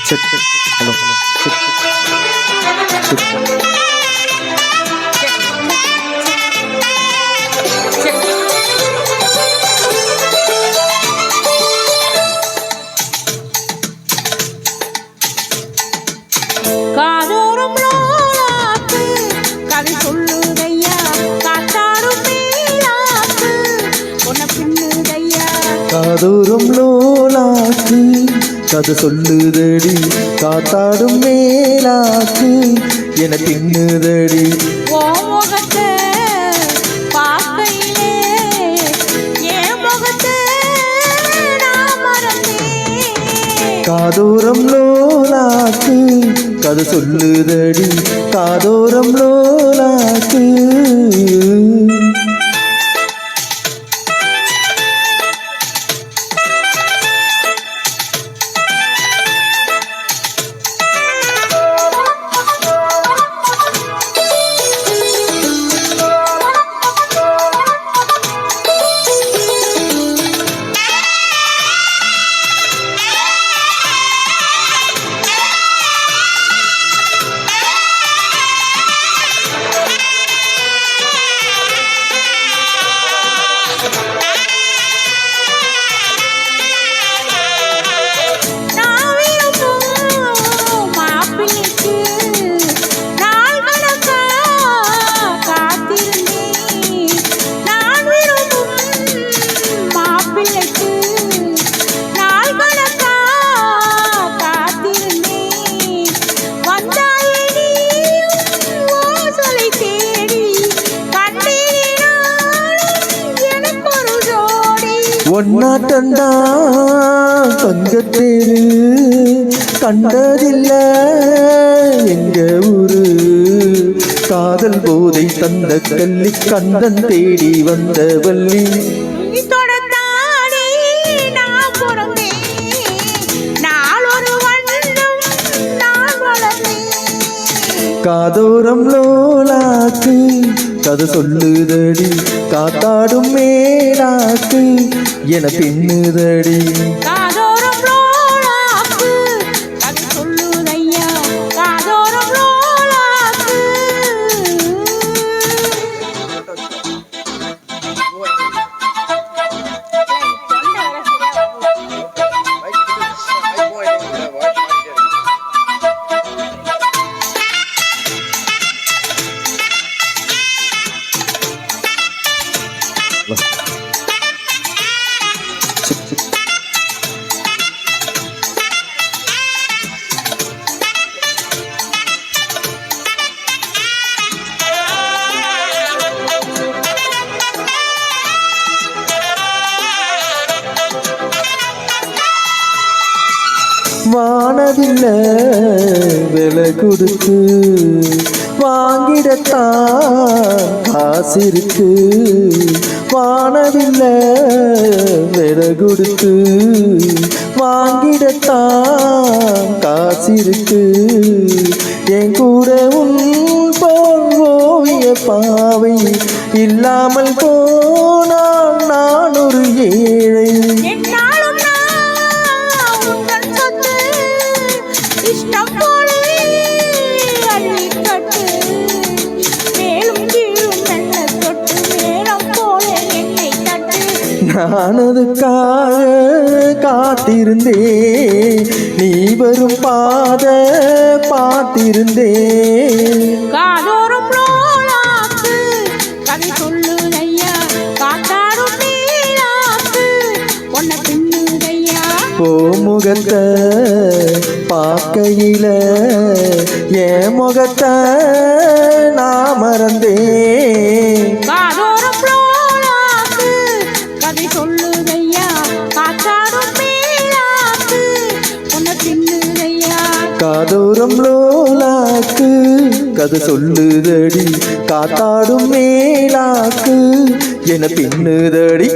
check hello check check காதோறும் லோலாக்கு கதை சொல்லுதையா காத்தாடும் மேலாக்கு உன்னை பின்னுதையா காதோறும் லோலாக்கு கதை சொல்லுதடி காத்தாடும் மேலாக்கு என தின்னுதடி ஓ முகத்தை பார்க்கையிலே என் முகத்தை நான் மறந்தேன் காதோரம் லோலாக்கு கதை சொல்லுதடி காதோரம் லோலாக்கு ஒன்னாட்டந்தா தங்கத்தேரு கண்டதில்ல எங்க ஊரு காதல் போதை தந்த கள்ளி கந்தன் தேடி வந்த வள்ளி காதோரம் லோலாக்கு கதை சொல்லுதடி காத்தாடும் மேலாக்கு என பின்னுதடி காதோரம் லோலாக்கு கதை சொல்லுதையா காதோரம் லோலாக்கு வானதில்ல விலை கொடுத்து வாங்கிடத்தான் காசிருக்கு வானதில்ல விலை கொடுத்து வாங்கிடத்தான் காசிருக்கு என் கூட உன் போல் ஓவிய பாவை இல்லாமல் போனால் நான் ஒரு ஏழை நான் அதுக்காக காத்திருந்தேன் நீ வரும் பாத பார்த்திருந்தேன் காதோறும் லோலாக்கு கதை சொல்லுதையா காத்தாடும் மேலாக்கு உன்னை பின்னுதையா ஓ முகத்தை பார்க்கையில என் முகத்தை நான் மறந்தேன் காதோறும் லோலாக்கு கதை சொல்லுதையா காத்தாடும் மேலாக்கு உன்னை பின்னுதையா காதோரம் லோலாக்கு கதை சொல்லுதடி காத்தாடும் மேலாக்கு என பின்னுதடி